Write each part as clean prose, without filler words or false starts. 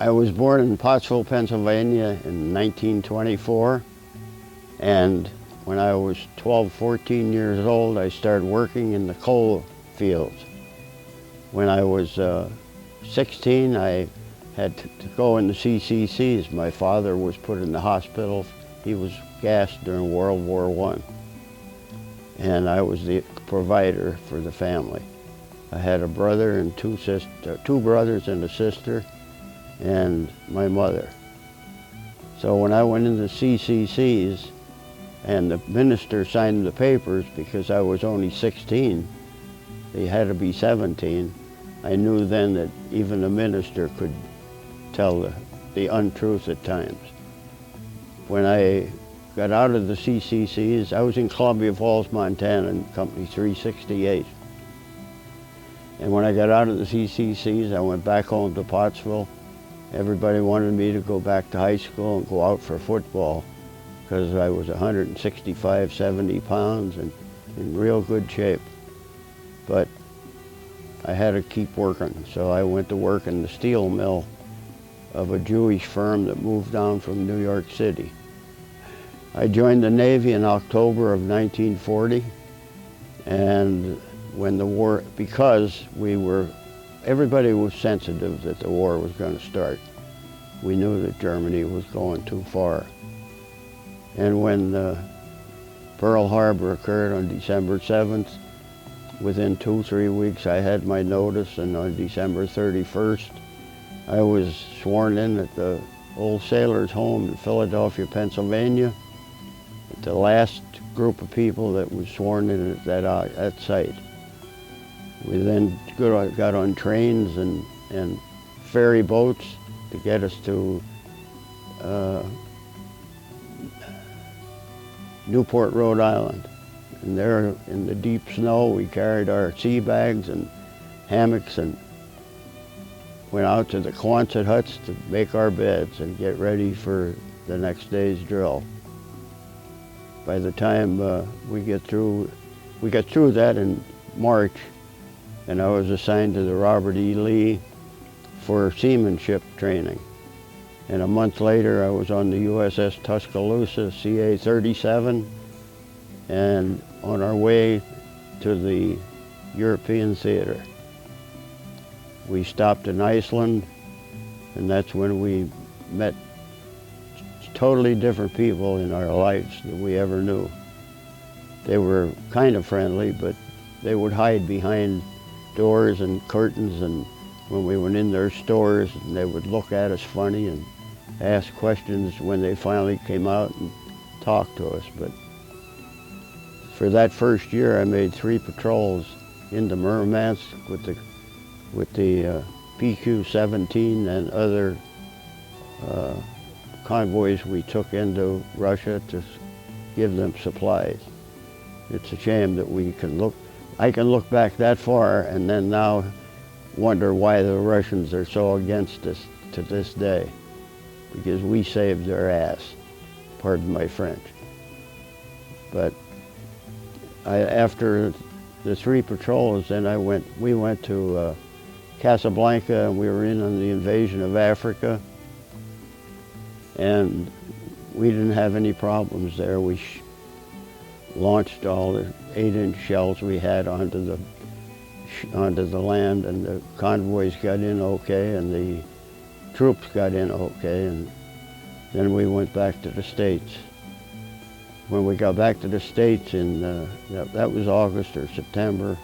I was born in Pottsville, Pennsylvania in 1924, and when I was 12, 14 years old, I started working in the coal fields. When I was 16, I had to go in the CCCs. My father was put in the hospital. He was gassed during World War I, and I was the provider for the family. I had a brother and two brothers and a sister, and my mother. So when I went into CCCs and the minister signed the papers, because I was only 16, they had to be 17, I knew then that even a minister could tell the untruth at times. When I got out of the CCCs, I was in Columbia Falls, Montana in Company 368. And when I got out of the CCCs, I went back home to Pottsville. Everybody wanted me to go back to high school and go out for football because I was 165, 70 pounds and in real good shape. But I had to keep working, so I went to work in the steel mill of a Jewish firm that moved down from New York City. I joined the Navy in October of 1940, and when the war, because everybody was sensitive that the war was going to start. We knew that Germany was going too far. And when Pearl Harbor occurred on December 7th, within 2-3 weeks I had my notice, and on December 31st, I was sworn in at the old sailors' home in Philadelphia, Pennsylvania, at the last group of people that was sworn in at that site. We then got on trains and ferry boats to get us to Newport, Rhode Island. And there in the deep snow, we carried our sea bags and hammocks and went out to the Quonset huts to make our beds and get ready for the next day's drill. By the time we got through that in March, and I was assigned to the Robert E. Lee for seamanship training. And a month later, I was on the USS Tuscaloosa, CA-37, and on our way to the European theater. We stopped in Iceland, and that's when we met totally different people in our lives than we ever knew. They were kind of friendly, but they would hide behind doors and curtains, and when we went in their stores, and they would look at us funny and ask questions when they finally came out and talked to us. But for that first year, I made 3 patrols into Murmansk with the PQ-17 and other convoys we took into Russia to give them supplies. It's a shame that I can look back that far and then now wonder why the Russians are so against us to this day, because we saved their ass, pardon my French. But after the 3 patrols, then we went to Casablanca, and we were in on the invasion of Africa, and we didn't have any problems there. We launched all the 8-inch shells we had onto the land, and the convoys got in okay, and the troops got in okay, and then we went back to the States. When we got back to the States that was August or September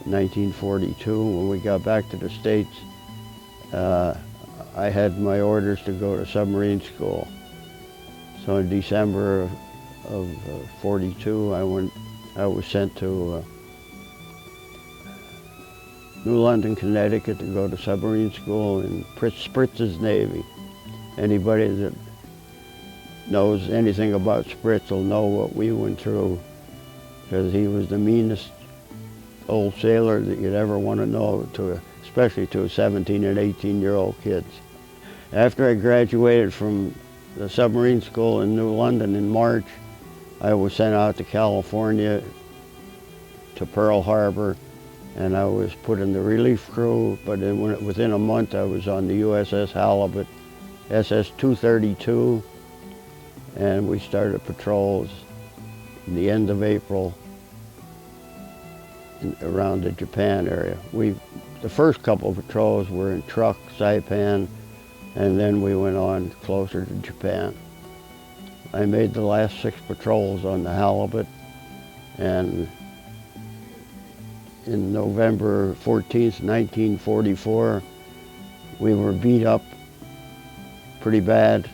1942, when we got back to the States, I had my orders to go to submarine school. So in December of 42, I was sent to New London, Connecticut to go to submarine school in Spritz's Navy. Anybody that knows anything about Spritz will know what we went through, because he was the meanest old sailor that you'd ever want to know, especially to 17 and 18-year-old kids. After I graduated from the submarine school in New London in March, I was sent out to California, to Pearl Harbor, and I was put in the relief crew, but within a month I was on the USS Halibut, SS-232, and we started patrols in the end of April around the Japan area. The first couple of patrols were in Truk, Saipan, and then we went on closer to Japan. I made the last 6 patrols on the Halibut, and in November 14th, 1944, we were beat up pretty bad.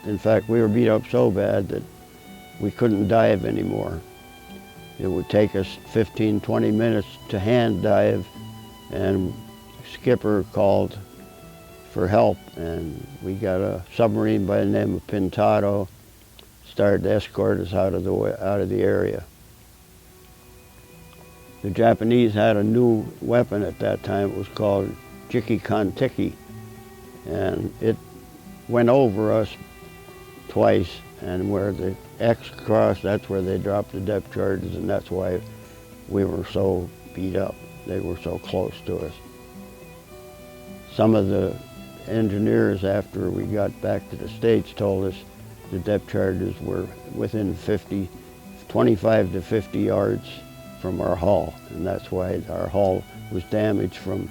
In fact, we were beat up so bad that we couldn't dive anymore. It would take us 15, 20 minutes to hand dive, and skipper called for help, and we got a submarine by the name of Pintado, started to escort us out of the area. The Japanese had a new weapon at that time. It was called Jiki-Kon-Tiki, and it went over us twice, and where the X crossed, that's where they dropped the depth charges, and that's why we were so beat up. They were so close to us. Some of the engineers, after we got back to the States, told us the depth charges were within 25 to 50 yards from our hull, and that's why our hull was damaged from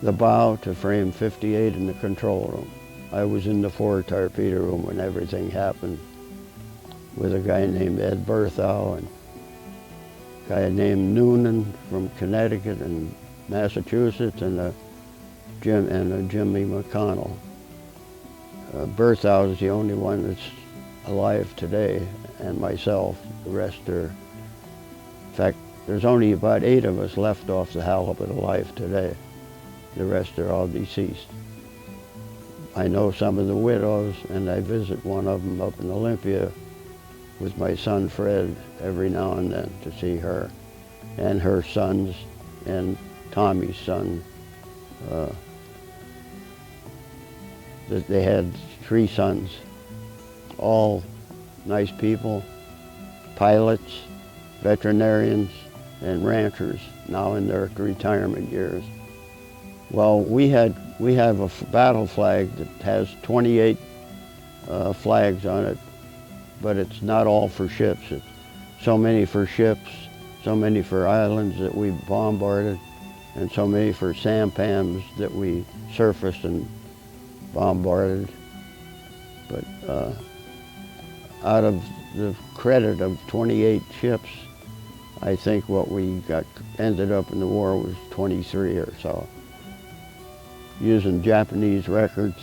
the bow to frame 58 in the control room. I was in the forward torpedo room when everything happened with a guy named Ed Berthow and a guy named Noonan from Connecticut and Massachusetts, and Jimmy McConnell. Berthow is the only one that's alive today, and myself. The rest are, in fact, there's only about 8 of us left off the Halibut alive today. The rest are all deceased. I know some of the widows, and I visit one of them up in Olympia with my son Fred every now and then to see her and her sons and Tommy's son. They had 3 sons, all nice people, pilots, veterinarians, and ranchers, now in their retirement years. Well, we have a battle flag that has 28 flags on it, but it's not all for ships. It's so many for ships, so many for islands that we bombarded, and so many for sampans that we surfaced and bombarded. But out of the credit of 28 ships, I think what we ended up in the war was 23 or so, using Japanese records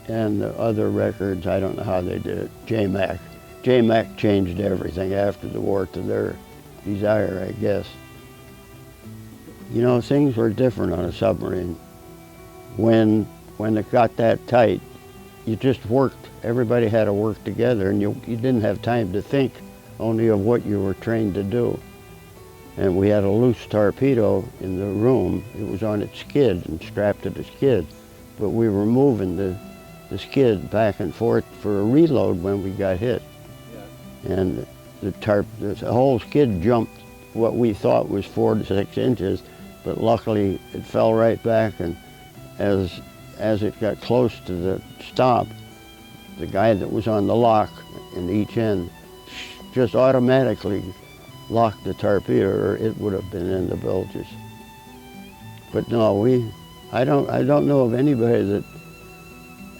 and the other records. I don't know how they did it. JMAC changed everything after the war to their desire, I guess. You know, things were different on a submarine. When it got that tight, you just worked. Everybody had to work together, and you didn't have time to think only of what you were trained to do. And we had a loose torpedo in the room. It was on its skid and strapped to the skid, but we were moving the skid back and forth for a reload when we got hit. Yeah. And the whole skid jumped what we thought was 4 to 6 inches, but luckily it fell right back, and as it got close to the stop, the guy that was on the lock in each end just automatically locked the torpedo, or it would have been in the bilges. But no, I don't know of anybody that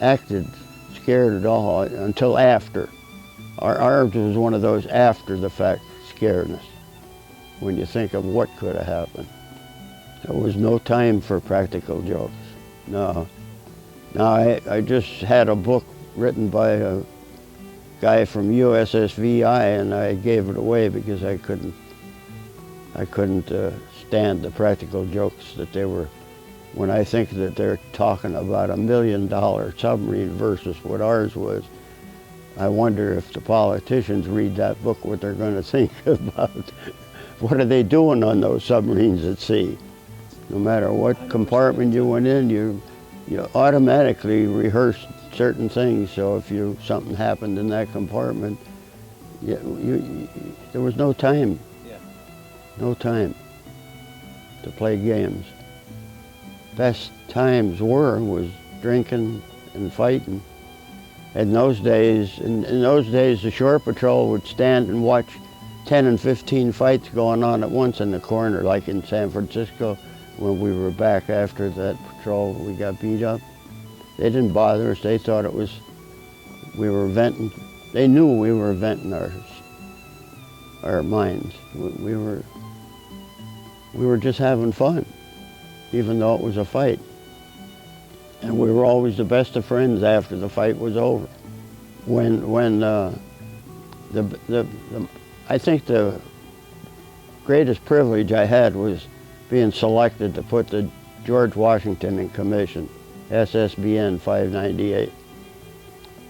acted scared at all until after. Ours was one of those after the fact scaredness, when you think of what could have happened. There was no time for practical jokes, no. Now, I just had a book written by a guy from USSVI, and I gave it away because I couldn't stand the practical jokes that they were. When I think that they're talking about $1 million submarine versus what ours was, I wonder if the politicians read that book, what they're going to think about. What are they doing on those submarines at sea? No matter what compartment you went in, you automatically rehearsed certain things. So if something happened in that compartment, there was no time. Yeah. no time to play games. Best times was drinking and fighting. In those days, the shore patrol would stand and watch 10 and 15 fights going on at once in the corner, like in San Francisco when we were back after that patrol, we got beat up. They didn't bother us. They thought we were venting. They knew we were venting our minds. We were just having fun, even though it was a fight. And we were always the best of friends after the fight was over. I think the greatest privilege I had was being selected to put the George Washington in commission, SSBN 598.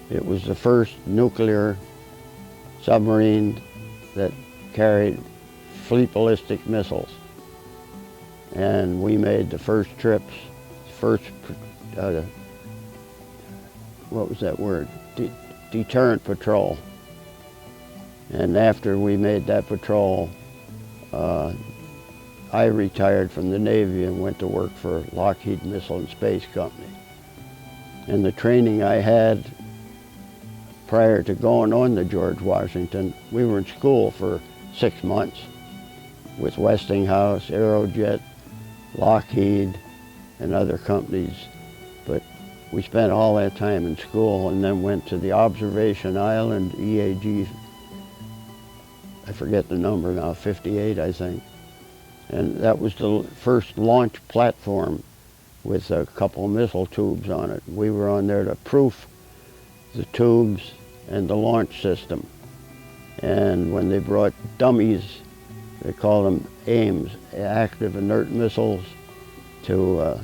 It was the first nuclear submarine that carried fleet ballistic missiles. And we made the first trips, what was that word? Deterrent patrol. And after we made that patrol, I retired from the Navy and went to work for Lockheed Missile and Space Company. And the training I had prior to going on the George Washington, we were in school for 6 months with Westinghouse, Aerojet, Lockheed, and other companies. But we spent all that time in school and then went to the Observation Island, EAG, I forget the number now, 58 I think. And that was the first launch platform with a couple of missile tubes on it. We were on there to proof the tubes and the launch system. And when they brought dummies, they call them AIMs, active inert missiles, to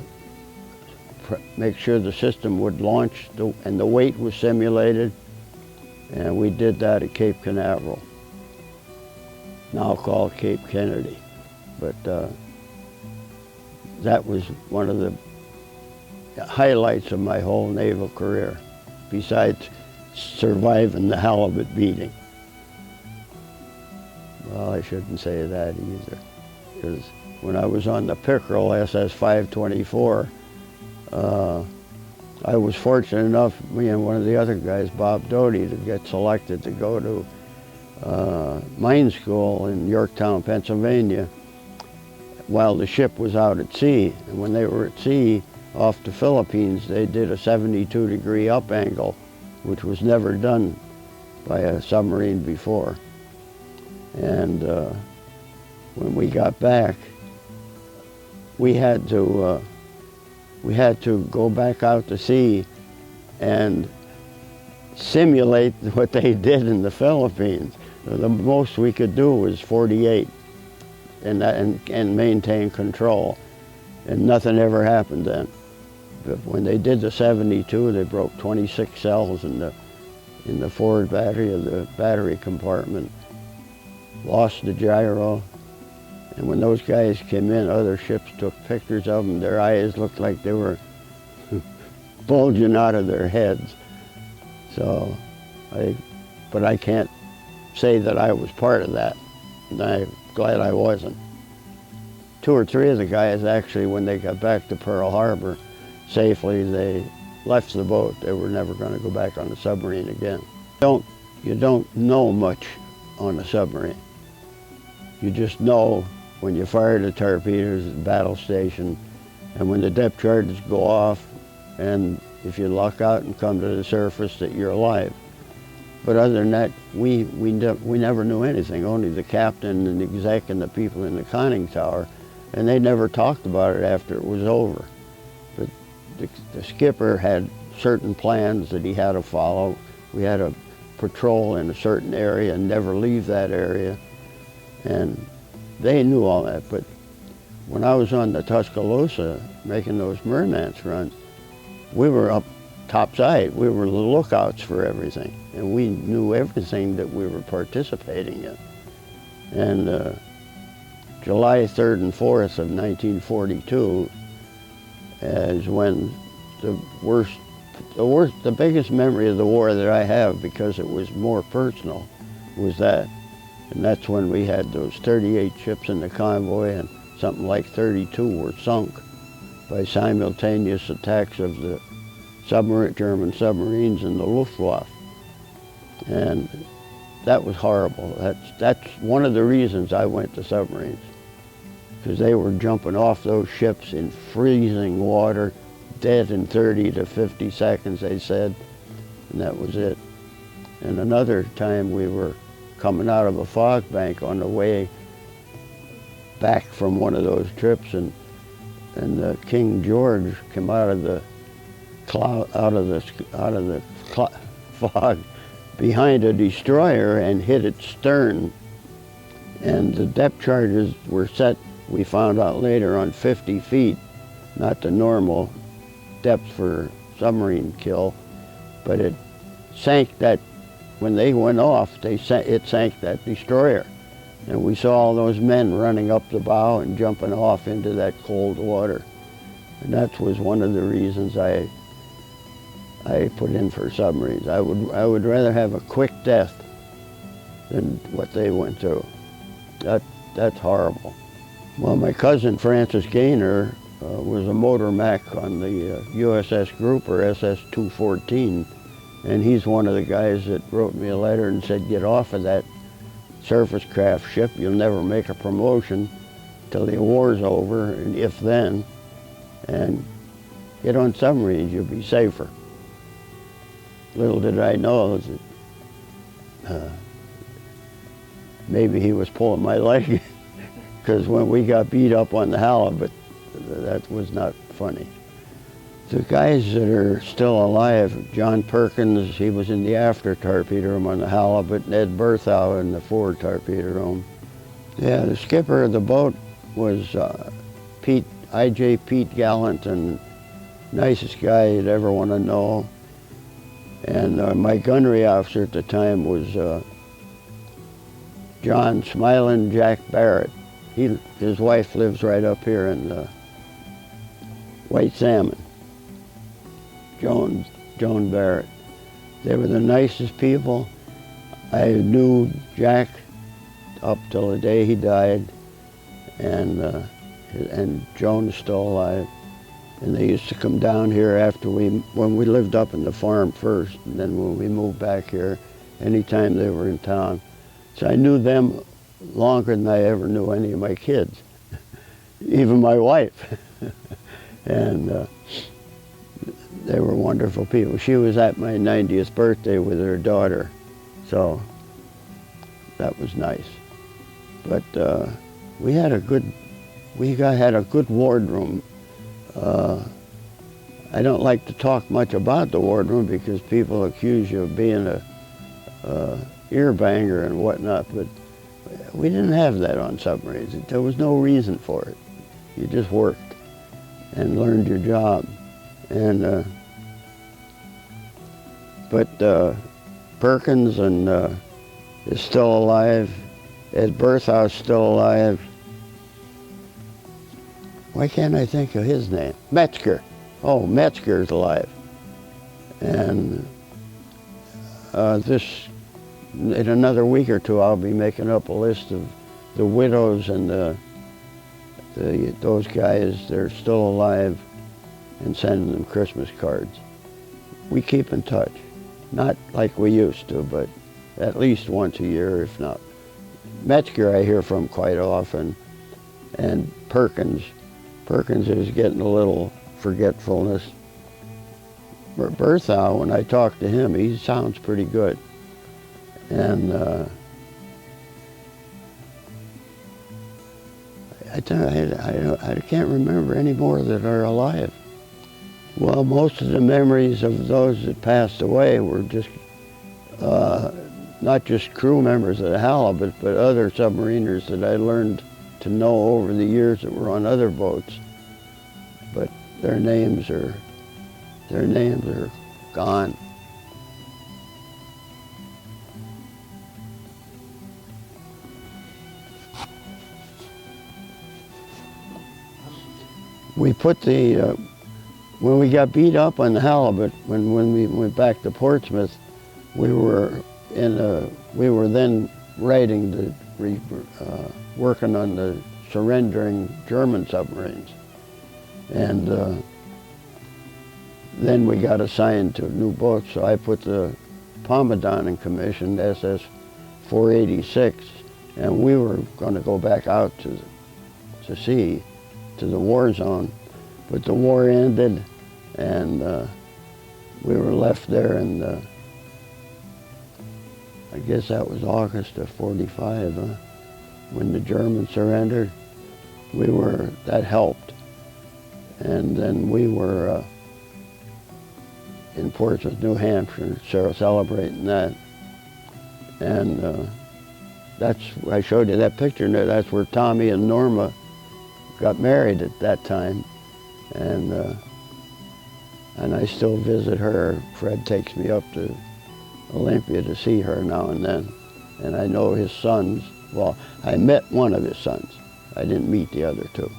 make sure the system would launch, and the weight was simulated. And we did that at Cape Canaveral, now called Cape Kennedy. But that was one of the highlights of my whole naval career, besides surviving the halibut beating. Well, I shouldn't say that either, because when I was on the Pickerel SS 524, I was fortunate enough, me and one of the other guys, Bob Doty, to get selected to go to mine school in Yorktown, Pennsylvania, while the ship was out at sea. And when they were at sea off the Philippines, they did a 72-degree up angle, which was never done by a submarine before. And when we got back, we had to go back out to sea and simulate what they did in the Philippines. The most we could do was 48 and maintain control, and nothing ever happened then. But when they did the 72, they broke 26 cells in the forward battery of the battery compartment, lost the gyro, and when those guys came in, other ships took pictures of them. Their eyes looked like they were bulging out of their heads. So, but I can't say that I was part of that, and I'm glad I wasn't. 2 or 3 of the guys, actually, when they got back to Pearl Harbor safely, they left the boat. They were never going to go back on the submarine again. You don't know much on a submarine. You just know when you fire the torpedoes at the battle station, and when the depth charges go off, and if you luck out and come to the surface, that you're alive. But other than that, we never knew anything, only the captain and the exec and the people in the conning tower, and they never talked about it after it was over. But the skipper had certain plans that he had to follow. We had to patrol in a certain area and never leave that area, and they knew all that. But when I was on the Tuscaloosa making those Mermance runs, we were up topside. We were the lookouts for everything, and we knew everything that we were participating in. And July 3rd and 4th of 1942 is when the biggest memory of the war that I have, because it was more personal, was that And that's when we had those 38 ships in the convoy, and something like 32 were sunk by simultaneous attacks of the German submarines and the Luftwaffe. And that was horrible. That's one of the reasons I went to submarines, because they were jumping off those ships in freezing water, dead in 30 to 50 seconds, they said, and that was it. And another time we were coming out of a fog bank on the way back from one of those trips, and King George came out of the cloud, out of the fog behind a destroyer and hit its stern. And the depth charges were set, we found out later, on 50 feet, not the normal depth for submarine kill, but it sank that. When they went off, it sank that destroyer. And we saw all those men running up the bow and jumping off into that cold water. And that was one of the reasons I put in for submarines. I would rather have a quick death than what they went through. That's horrible. Well, my cousin Francis Gaynor was a motor mech on the USS Grouper, SS-214. And he's one of the guys that wrote me a letter and said, get off of that surface craft ship. You'll never make a promotion till the war's over, and if then, and get on submarines, you'll be safer. Little did I know that maybe he was pulling my leg, because when we got beat up on the halibut, that was not funny. The guys that are still alive, John Perkins, he was in the after torpedo room on the halibut, and Ed Berthow in the forward torpedo room. Yeah, the skipper of the boat was I.J. Pete Gallant, and nicest guy you'd ever want to know. And my gunnery officer at the time was John Smiling Jack Barrett. His wife lives right up here in White Salmon. Joan Barrett. They were the nicest people. I knew Jack up till the day he died, and Joan is still alive. And they used to come down here after when we lived up in the farm first, and then when we moved back here, anytime they were in town. So I knew them longer than I ever knew any of my kids, even my wife. And they were wonderful people. She was at my 90th birthday with her daughter, so that was nice. But we had a good wardroom. I don't like to talk much about the wardroom because people accuse you of being a ear banger and whatnot, but we didn't have that on submarines. There was no reason for it. You just worked and learned your job. And but Perkins is still alive. Ed Berthoud's still alive. Why can't I think of his name? Metzger. Oh, Metzger's alive. And in another week or two, I'll be making up a list of the widows and those guys that are still alive and sending them Christmas cards. We keep in touch. Not like we used to, but at least once a year, if not. Metzger I hear from quite often, and Perkins is getting a little forgetfulness. Berthoud, when I talk to him, he sounds pretty good. And I can't remember any more that are alive. Well, most of the memories of those that passed away were just not just crew members of the halibut, but other submariners that I learned to know over the years that were on other boats. But their names are gone. We put when we got beat up on the halibut, when we went back to Portsmouth, we were then writing the working on the surrendering German submarines. And then we got assigned to a new boat, so I put the Pomadon in commission, SS 486, and we were going to go back out to sea, to the war zone. But the war ended, and we were left there, and I guess that was August of 45, when the Germans surrendered. That helped. And then we were in Portsmouth, New Hampshire, celebrating that. And I showed you that picture there. That's where Tommy and Norma got married at that time. And I still visit her. Fred takes me up to Olympia to see her now and then. And I know his sons. Well, I met one of his sons. I didn't meet the other two.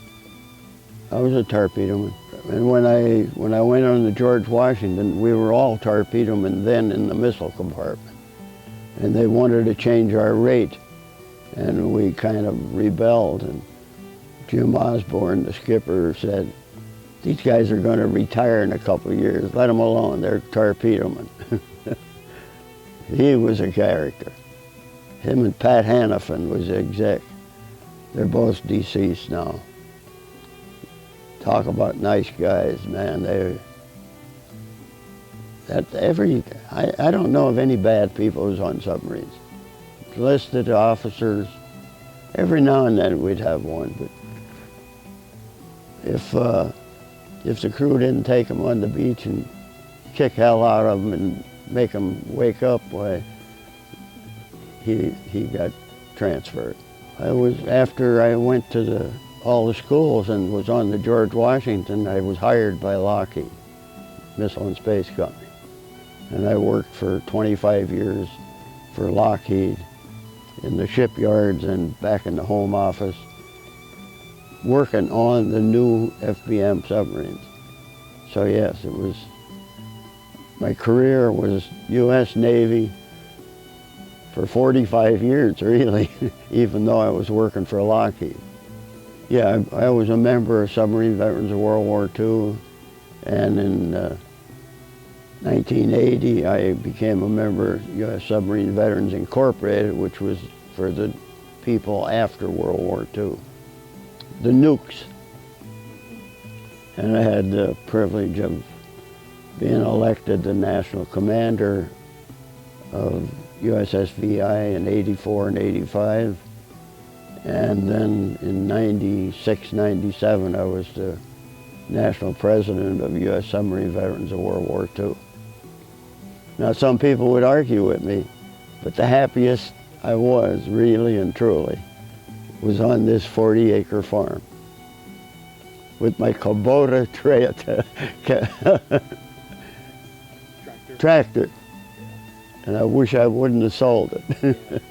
I was a torpedoman. And when I went on the George Washington, we were all torpedomen then in the missile compartment. And they wanted to change our rate. And we kind of rebelled. And Jim Osborne, the skipper, said, "These guys are going to retire in a couple of years. Let them alone. They're torpedomen." He was a character. Him and Pat Hannafin was the exec. They're both deceased now. Talk about nice guys, man. I don't know of any bad people who's on submarines. Enlisted officers, every now and then we'd have one, but if the crew didn't take them on the beach and kick hell out of them and make them wake up, why, he got transferred. After I went to all the schools and was on the George Washington, I was hired by Lockheed, Missile and Space Company. And I worked for 25 years for Lockheed in the shipyards and back in the home office, working on the new FBM submarines. So yes, my career was U.S. Navy for 45 years, really, even though I was working for Lockheed. Yeah, I was a member of Submarine Veterans of World War II, and in 1980 I became a member of U.S. Submarine Veterans Incorporated, which was for the people after World War II. The nukes. And I had the privilege of being elected the national commander of USSVI in '84 and '85. And then in '96, '97, I was the national president of U.S. Submarine Veterans of World War II. Now, some people would argue with me, but the happiest I was, really and truly, was on this 40-acre farm with my Kubota tractor. And I wish I wouldn't have sold it.